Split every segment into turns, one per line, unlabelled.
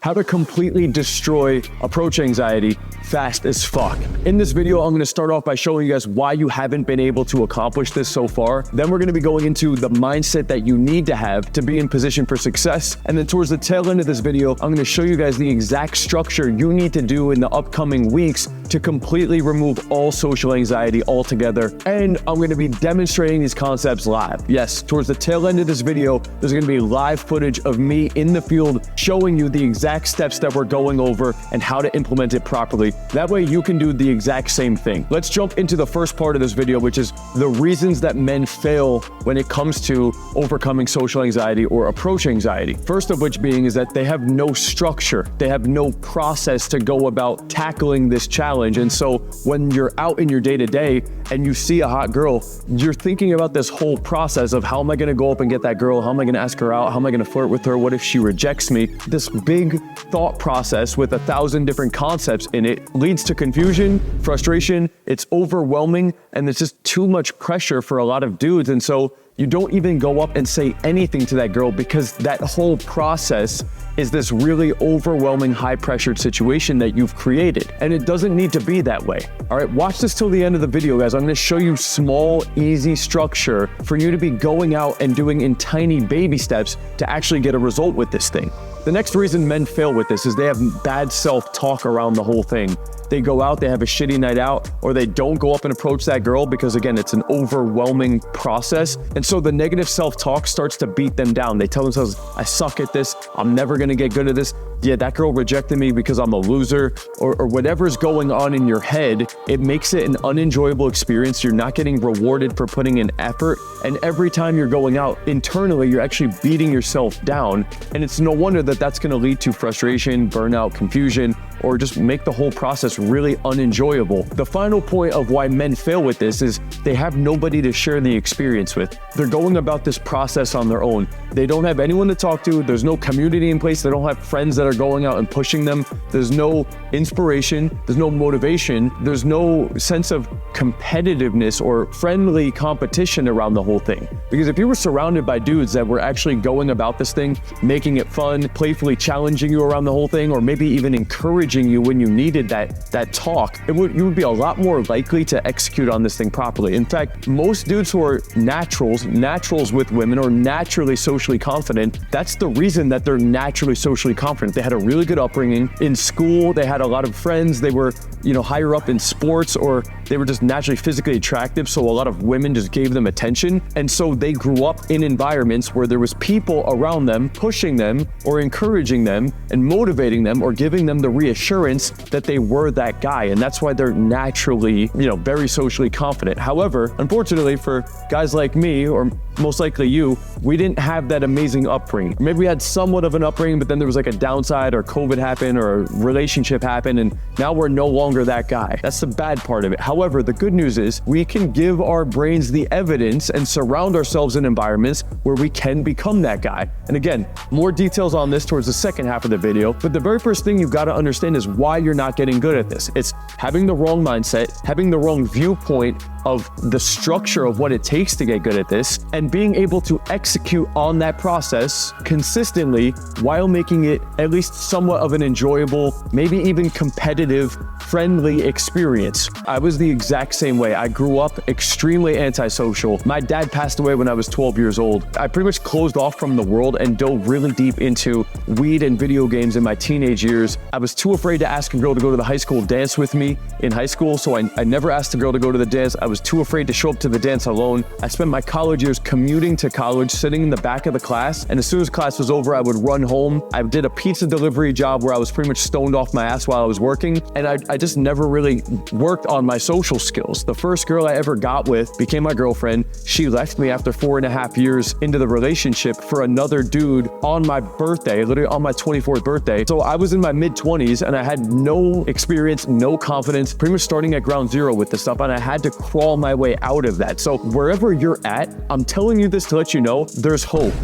How to completely destroy approach anxiety fast as fuck. In this video, I'm gonna start off by showing you guys why you haven't been able to accomplish this so far. Then we're gonna be going into the mindset that you need to have to be in position for success. And then towards the tail end of this video, I'm gonna show you guys the exact structure you need to do in the upcoming weeks to completely remove all social anxiety altogether. And I'm gonna be demonstrating these concepts live. Yes, towards the tail end of this video, there's gonna be live footage of me in the field showing you the exact steps that we're going over and how to implement it properly. That way you can do the exact same thing. Let's jump into the first part of this video, which is the reasons that men fail when it comes to overcoming social anxiety or approach anxiety. First of which being is that they have no structure. They have no process to go about tackling this challenge. And so when you're out in your day-to-day and you see a hot girl, you're thinking about this whole process of how am I gonna go up and get that girl? How am I gonna ask her out? How am I gonna flirt with her? What if she rejects me? This big thought process with 1,000 different concepts in it leads to confusion, frustration, it's overwhelming, and it's just too much pressure for a lot of dudes. And so you don't even go up and say anything to that girl because that whole process is this really overwhelming, high-pressured situation that you've created. And it doesn't need to be that way. All right, watch this till the end of the video, guys. I'm gonna show you small, easy structure for you to be going out and doing in tiny baby steps to actually get a result with this thing. The next reason men fail with this is they have bad self-talk around the whole thing. They go out, they have a shitty night out, or they don't go up and approach that girl because, again, it's an overwhelming process. And so the negative self-talk starts to beat them down. They tell themselves, I suck at this. I'm never gonna get good at this. Yeah, that girl rejected me because I'm a loser, or whatever's going on in your head. It makes it an unenjoyable experience. You're not getting rewarded for putting in effort. And every time you're going out internally, you're actually beating yourself down. And it's no wonder that that's gonna lead to frustration, burnout, confusion, or just make the whole process really unenjoyable. The final point of why men fail with this is they have nobody to share the experience with. They're going about this process on their own. They don't have anyone to talk to. There's no community in place. They don't have friends that are going out and pushing them. There's no inspiration. There's no motivation. There's no sense of competitiveness or friendly competition around the whole thing. Because if you were surrounded by dudes that were actually going about this thing, making it fun, playfully challenging you around the whole thing, or maybe even encouraging you when you needed that talk, you would be a lot more likely to execute on this thing properly. In fact, most dudes who are naturals with women or naturally socially confident, that's the reason that they're naturally socially confident. They had a really good upbringing. In school, they had a lot of friends. They were, higher up in sports, or they were just naturally physically attractive. So a lot of women just gave them attention. And so they grew up in environments where there was people around them pushing them or encouraging them and motivating them or giving them the reassurance that they were that guy. And that's why they're naturally, very socially confident. However, unfortunately for guys like me, or most likely you, we didn't have that amazing upbringing. Maybe we had somewhat of an upbringing, but then there was like a downside, or COVID happened, or a relationship happened, and now we're no longer that guy. That's the bad part of it. However, the good news is we can give our brains the evidence and surround ourselves in environments where we can become that guy. And again, more details on this towards the second half of the video, but the very first thing you've got to understand is why you're not getting good at this. It's having the wrong mindset, having the wrong viewpoint of the structure of what it takes to get good at this, and being able to execute on that process consistently while making it at least somewhat of an enjoyable, maybe even competitive, friendly experience. I was the exact same way. I grew up extremely antisocial. My dad passed away when I was 12 years old. I pretty much closed off from the world and dove really deep into weed and video games in my teenage years. I was too afraid to ask a girl to go to the high school dance with me in high school, so I never asked a girl to go to the dance. I was too afraid to show up to the dance alone. I spent my college years commuting to college, sitting in the back of the class, and as soon as class was over, I would run home. I did a pizza delivery job where I was pretty much stoned off my ass while I was working, and I just never really worked on my social skills. The first girl I ever got with became my girlfriend. She left me after 4.5 years into the relationship for another dude on my birthday, literally on my 24th birthday. So I was in my mid-20s and I had no experience, no confidence, pretty much starting at ground zero with this stuff, and I had to crawl my way out of that. So wherever you're at, I'm telling you this to let you know there's hope.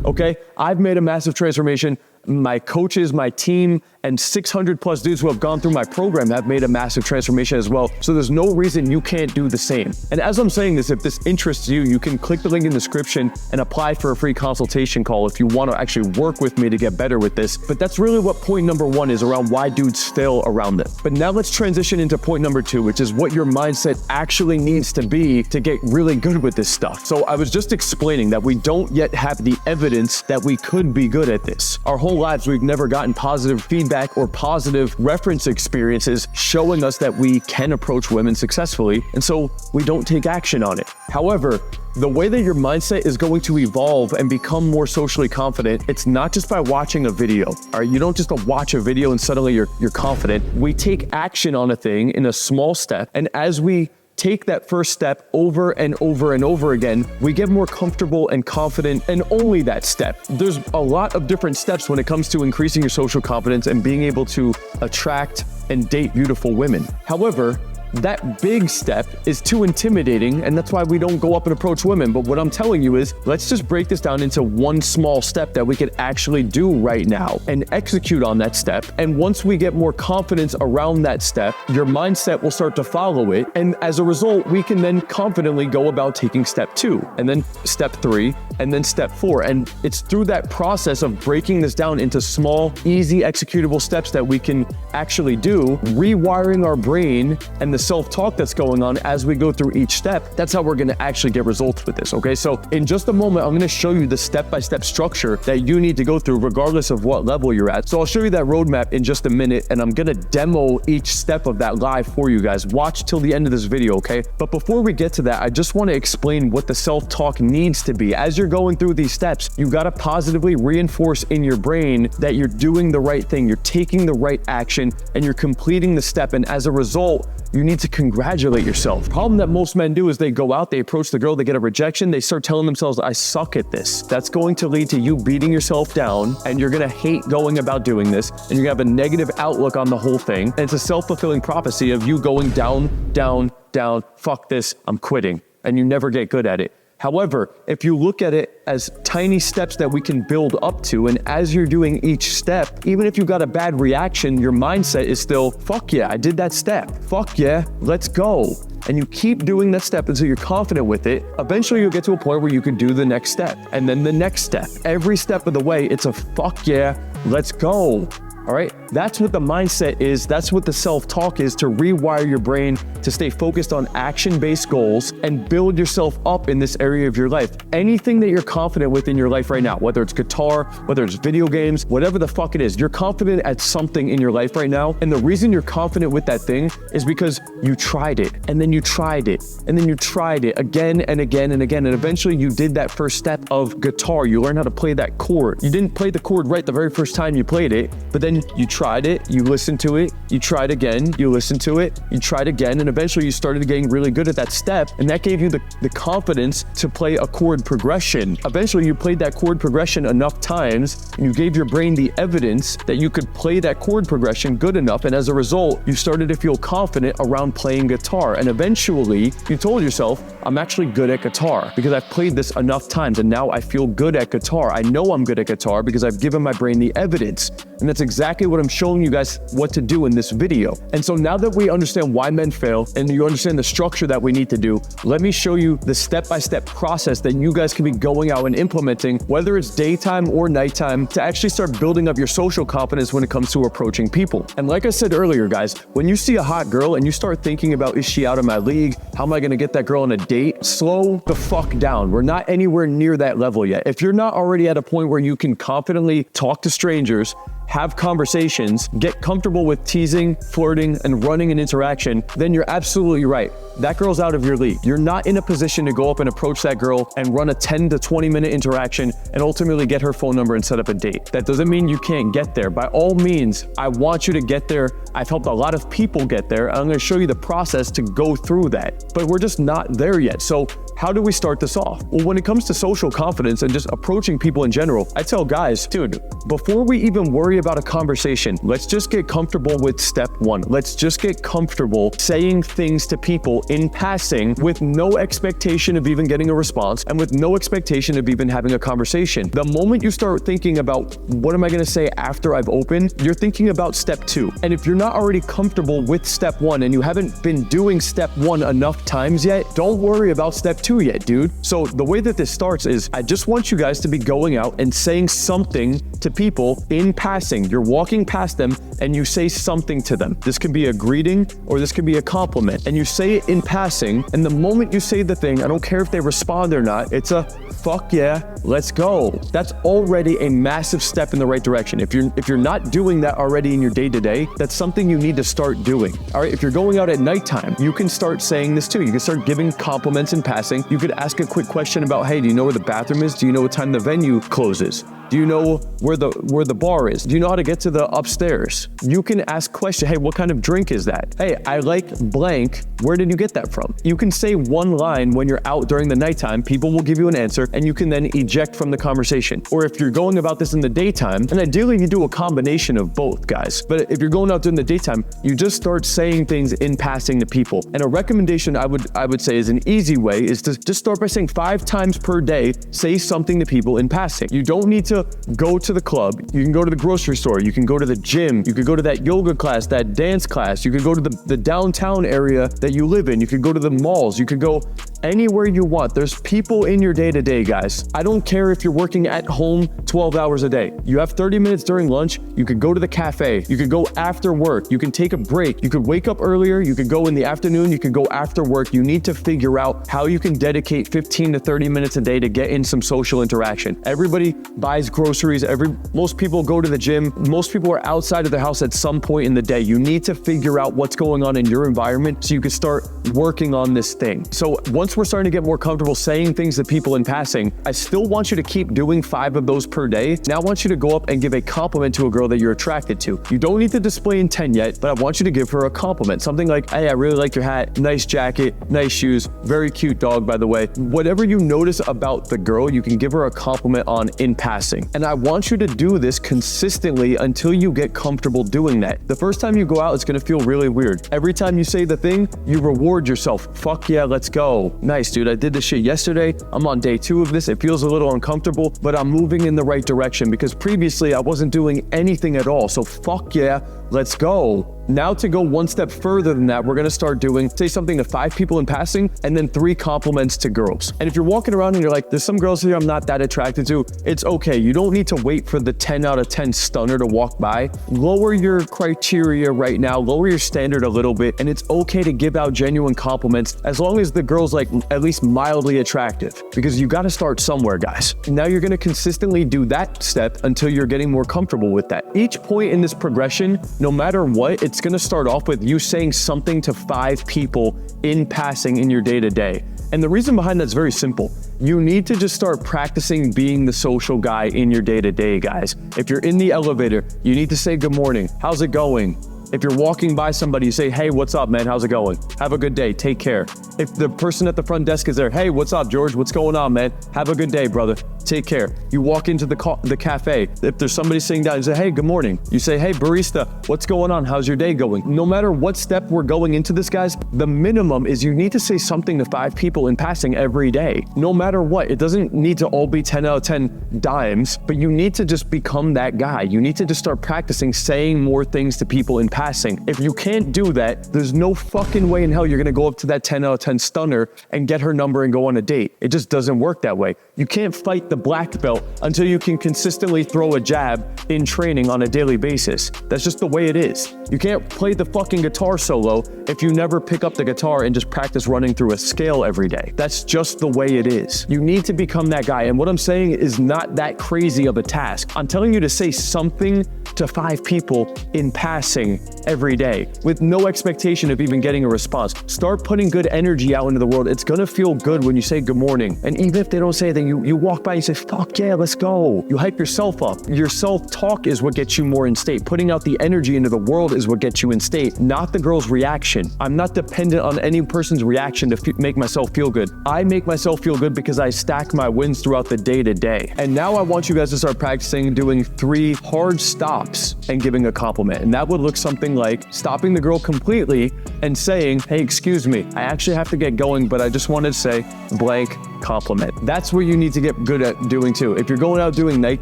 Okay? I've made a massive transformation. my coaches, my team, and 600 plus dudes who have gone through my program have made a massive transformation as well. So there's no reason you can't do the same. And as I'm saying this, if this interests you, you can click the link in the description and apply for a free consultation call if you want to actually work with me to get better with this. But that's really what point number one is around why dudes fail around this. But now let's transition into point number two, which is what your mindset actually needs to be to get really good with this stuff. So I was just explaining that we don't yet have the evidence that we could be good at this. Our whole lives, we've never gotten positive feedback or positive reference experiences showing us that we can approach women successfully, and so we don't take action on it. However, the way that your mindset is going to evolve and become more socially confident, it's not just by watching a video. All right, you don't just watch a video and suddenly you're confident. We take action on a thing in a small step, and as we take that first step over and over and over again, we get more comfortable and confident in only that step. There's a lot of different steps when it comes to increasing your social confidence and being able to attract and date beautiful women. However, that big step is too intimidating, and that's why we don't go up and approach women. But what I'm telling you is, let's just break this down into one small step that we could actually do right now and execute on that step. And once we get more confidence around that step, your mindset will start to follow it. And as a result, we can then confidently go about taking step 2, and then step 3, and then step 4. And it's through that process of breaking this down into small, easy, executable steps that we can actually do, rewiring our brain and the self-talk that's going on as we go through each step. That's how we're going to actually get results with this, okay? So in just a moment, I'm going to show you the step-by-step structure that you need to go through regardless of what level you're at. So I'll show you that roadmap in just a minute, and I'm going to demo each step of that live for you guys. Watch till the end of this video, okay? But before we get to that, I just want to explain what the self-talk needs to be. As you're going through these steps, you got to positively reinforce in your brain that you're doing the right thing, you're taking the right action, and you're completing the step. And as a result, you need to congratulate yourself. The problem that most men do is they go out, they approach the girl, they get a rejection, they start telling themselves, I suck at this. That's going to lead to you beating yourself down, and you're gonna hate going about doing this, and you're gonna have a negative outlook on the whole thing. And it's a self-fulfilling prophecy of you going down, down, down, fuck this, I'm quitting, and you never get good at it. However, if you look at it as tiny steps that we can build up to, and as you're doing each step, even if you got a bad reaction, your mindset is still, fuck yeah, I did that step. Fuck yeah, let's go. And you keep doing that step until you're confident with it. Eventually you'll get to a point where you can do the next step, and then the next step. Every step of the way, it's a fuck yeah, let's go. All right, that's what the mindset is. That's what the self-talk is, to rewire your brain to stay focused on action-based goals and build yourself up in this area of your life. Anything that you're confident with in your life right now, whether it's guitar, whether it's video games, whatever the fuck it is, you're confident at something in your life right now. And the reason you're confident with that thing is because you tried it, and then you tried it, and then you tried it again and again and again. And eventually you did that first step of guitar. You learned how to play that chord. You didn't play the chord right the very first time you played it, but then you tried it, you listened to it, you tried again, you listened to it, you tried again, and eventually you started getting really good at that step, and that gave you the confidence to play a chord progression. Eventually you played that chord progression enough times, and you gave your brain the evidence that you could play that chord progression good enough, and as a result, you started to feel confident around playing guitar, and eventually you told yourself, I'm actually good at guitar because I've played this enough times, and now I feel good at guitar. I know I'm good at guitar because I've given my brain the evidence, and that's exactly what I'm showing you guys what to do in this video. And so now that we understand why men fail and you understand the structure that we need to do, let me show you the step-by-step process that you guys can be going out and implementing, whether it's daytime or nighttime, to actually start building up your social confidence when it comes to approaching people. And like I said earlier, guys, when you see a hot girl and you start thinking about, is she out of my league? How am I gonna get that girl on a date? Slow the fuck down. We're not anywhere near that level yet. If you're not already at a point where you can confidently talk to strangers, have conversations, get comfortable with teasing, flirting, and running an interaction, then you're absolutely right. That girl's out of your league. You're not in a position to go up and approach that girl and run a 10 to 20 minute interaction and ultimately get her phone number and set up a date. That doesn't mean you can't get there. By all means, I want you to get there. I've helped a lot of people get there. I'm gonna show you the process to go through that, but we're just not there yet. So how do we start this off? Well, when it comes to social confidence and just approaching people in general, I tell guys, dude, before we even worry about a conversation, let's just get comfortable with step one. Let's just get comfortable saying things to people in passing with no expectation of even getting a response and with no expectation of even having a conversation. The moment you start thinking about what am I going to say after I've opened, you're thinking about step two. And if you're not already comfortable with step one and you haven't been doing step one enough times yet, don't worry about step two yet, dude. So the way that this starts is I just want you guys to be going out and saying something to people in passing. You're walking past them and you say something to them. This could be a greeting or this could be a compliment. And you say it in passing. And the moment you say the thing, I don't care if they respond or not, it's a fuck yeah, let's go. That's already a massive step in the right direction. If you're not doing that already in your day-to-day, that's something you need to start doing. All right, if you're going out at nighttime, you can start saying this too. You can start giving compliments in passing. You could ask a quick question about, hey, do you know where the bathroom is? Do you know what time the venue closes? Do you know where the bar is? Do you know how to get to the upstairs? You can ask questions. Hey, what kind of drink is that? Hey, I like blank. Where did you get that from? You can say one line when you're out during the nighttime. People will give you an answer and you can then eject from the conversation. Or if you're going about this in the daytime, and ideally you do a combination of both, guys. But if you're going out during the daytime, you just start saying things in passing to people. And a recommendation I would say is an easy way is to just start by saying 5 times per day, say something to people in passing. You don't need to go to the club. You can go to the grocery store. You can go to the gym. You could go to that yoga class, that dance class. You could go to the downtown area that you live in. You could go to the malls. You could go anywhere you want. There's people in your day-to-day, guys. I don't care if you're working at home 12 hours a day. You have 30 minutes during lunch. You could go to the cafe. You could go after work. You can take a break. You could wake up earlier. You could go in the afternoon. You could go after work. You need to figure out how you can dedicate 15 to 30 minutes a day to get in some social interaction. Everybody buys groceries. Most people go to the gym. Most people are outside of their house at some point in the day. You need to figure out what's going on in your environment so you can start working on this thing. So once we're starting to get more comfortable saying things to people in passing, I still want you to keep doing 5 of those per day. Now I want you to go up and give a compliment to a girl that you're attracted to. You don't need to display intent yet, but I want you to give her a compliment. Something like, hey, I really like your hat, nice jacket, nice shoes, very cute dog, by the way. Whatever you notice about the girl, you can give her a compliment on in passing. And I want you to do this consistently until you get comfortable doing that. The first time you go out, it's gonna feel really weird. Every time you say the thing, you reward yourself. Fuck yeah, let's go. Nice, dude, I did this shit yesterday. I'm on day 2 of this. It feels a little uncomfortable, but I'm moving in the right direction because previously I wasn't doing anything at all. So fuck yeah, let's go. Now to go one step further than that, we're gonna start doing, say something to 5 people in passing and then 3 compliments to girls. And if you're walking around and you're like, there's some girls here I'm not that attracted to, it's okay. You don't need to wait for the 10 out of 10 stunner to walk by. Lower your criteria right now, lower your standard a little bit, and it's okay to give out genuine compliments as long as the girl's like at least mildly attractive, because you gotta start somewhere, guys. Now you're gonna consistently do that step until you're getting more comfortable with that. Each point in this progression, no matter what, it's gonna start off with you saying something to 5 people in passing in your day-to-day. And the reason behind that is very simple. You need to just start practicing being the social guy in your day-to-day, guys. If you're in the elevator, you need to say good morning. How's it going? If you're walking by somebody, you say, hey, what's up, man? How's it going? Have a good day. Take care. If the person at the front desk is there, hey, what's up, George? What's going on, man? Have a good day, brother. Take care. You walk into the cafe. If there's somebody sitting down, you say, hey, good morning. You say, hey, barista, what's going on? How's your day going? No matter what step we're going into this, guys, the minimum is you need to say something to 5 people in passing every day. No matter what. It doesn't need to all be 10 out of 10 dimes, but you need to just become that guy. You need to just start practicing saying more things to people in passing. If you can't do that, there's no fucking way in hell you're gonna go up to that 10 out of 10 stunner and get her number and go on a date. It just doesn't work that way. You can't fight the black belt until you can consistently throw a jab in training on a daily basis. That's just the way it is. You can't play the fucking guitar solo if you never pick up the guitar and just practice running through a scale every day. That's just the way it is. You need to become that guy. And what I'm saying is not that crazy of a task. I'm telling you to say something to 5 people in passing every day with no expectation of even getting a response. Start putting good energy out into the world. It's gonna feel good when you say good morning. And even if they don't say anything, you walk by and you say, fuck yeah, let's go. You hype yourself up. Your self-talk is what gets you more in state. Putting out the energy into the world is what gets you in state, not the girl's reaction. I'm not dependent on any person's reaction to make myself feel good. I make myself feel good because I stack my wins throughout the day to day. And now I want you guys to start practicing doing 3 hard stops and giving a compliment. And that would look something like stopping the girl completely and saying, hey, excuse me, I actually have to get going, but I just wanted to say blank compliment. That's what you need to get good at doing too. If you're going out doing night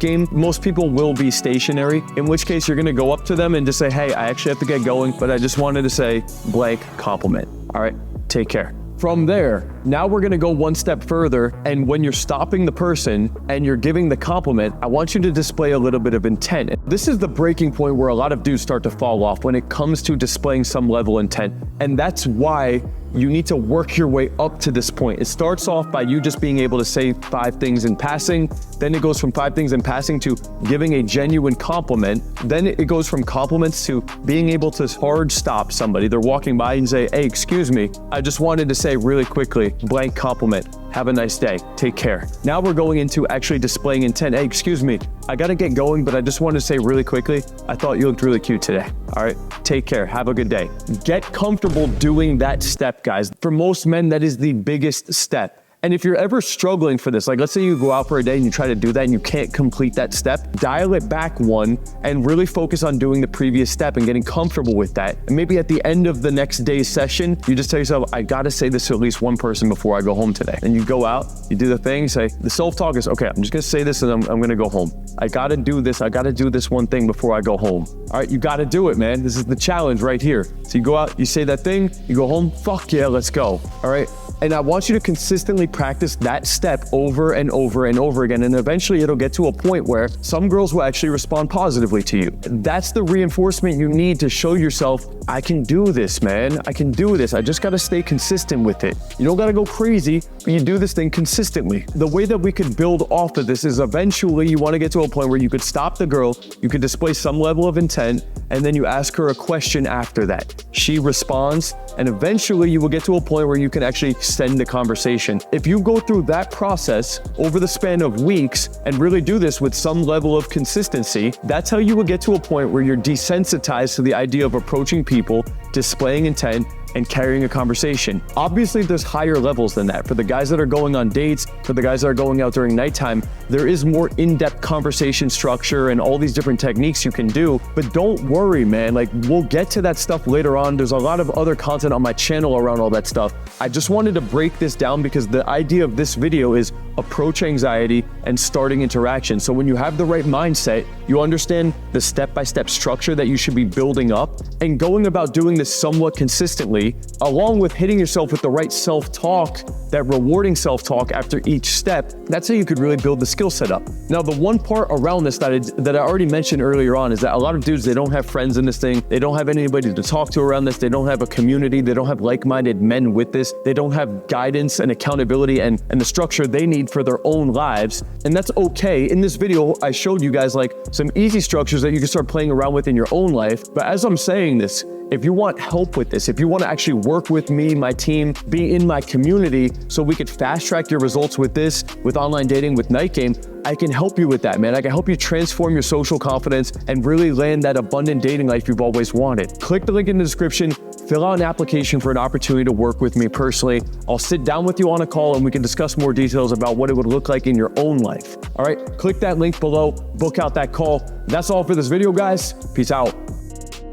game, most people will be stationary, in which case you're gonna go up to them and just say, hey, I actually have to get going, but I just wanted to say blank compliment. All right, take care. From there, now we're gonna go one step further, and when you're stopping the person and you're giving the compliment, I want you to display a little bit of intent. This is the breaking point where a lot of dudes start to fall off when it comes to displaying some level of intent, and that's why you need to work your way up to this point. It starts off by you just being able to say 5 things in passing, then it goes from 5 things in passing to giving a genuine compliment, then it goes from compliments to being able to hard stop somebody. They're walking by and say, hey, excuse me, I just wanted to say really quickly, blank compliment. Have a nice day. Take care. Now we're going into actually displaying intent. Hey, excuse me, I gotta get going, but I just wanted to say really quickly, I thought you looked really cute today. All right, take care. Have a good day. Get comfortable doing that step, guys. For most men, that is the biggest step. And if you're ever struggling for this, like let's say you go out for a day and you try to do that and you can't complete that step, dial it back one and really focus on doing the previous step and getting comfortable with that. And maybe at the end of the next day's session, you just tell yourself, I gotta say this to at least one person before I go home today. And you go out, you do the thing, say, the self-talk is, okay, I'm just gonna say this and I'm gonna go home. I gotta do this one thing before I go home. All right, you gotta do it, man. This is the challenge right here. So you go out, you say that thing, you go home, fuck yeah, let's go. All right. And I want you to consistently practice that step over and over and over again. And eventually it'll get to a point where some girls will actually respond positively to you. That's the reinforcement you need to show yourself, I can do this, man. I can do this. I just got to stay consistent with it. You don't got to go crazy, but you do this thing consistently. The way that we could build off of this is eventually you want to get to a point where you could stop the girl, you could display some level of intent, and then you ask her a question after that. She responds, and eventually you will get to a point where you can actually extend the conversation. If you go through that process over the span of weeks and really do this with some level of consistency, that's how you will get to a point where you're desensitized to the idea of approaching people, displaying intent, and carrying a conversation. Obviously, there's higher levels than that. For the guys that are going on dates, for the guys that are going out during nighttime, there is more in-depth conversation structure and all these different techniques you can do. But don't worry, man. Like, we'll get to that stuff later on. There's a lot of other content on my channel around all that stuff. I just wanted to break this down because the idea of this video is approach anxiety and starting interaction. So when you have the right mindset, you understand the step-by-step structure that you should be building up and going about doing this somewhat consistently, along with hitting yourself with the right self-talk, that rewarding self-talk after each step. That's how you could really build the skill set up. Now, the one part around this that I already mentioned earlier on is that a lot of dudes, they don't have friends in this thing. They don't have anybody to talk to around this. They don't have a community. They don't have like-minded men with this. They don't have guidance and accountability and the structure they need for their own lives. And that's okay. In this video, I showed you guys like some easy structures that you can start playing around with in your own life. But as I'm saying this, if you want help with this, if you want to actually work with me, my team, be in my community so we could fast track your results with this, with online dating, with Night Game, I can help you with that, man. I can help you transform your social confidence and really land that abundant dating life you've always wanted. Click the link in the description, fill out an application for an opportunity to work with me personally. I'll sit down with you on a call and we can discuss more details about what it would look like in your own life. All right, click that link below, book out that call. That's all for this video, guys. Peace out.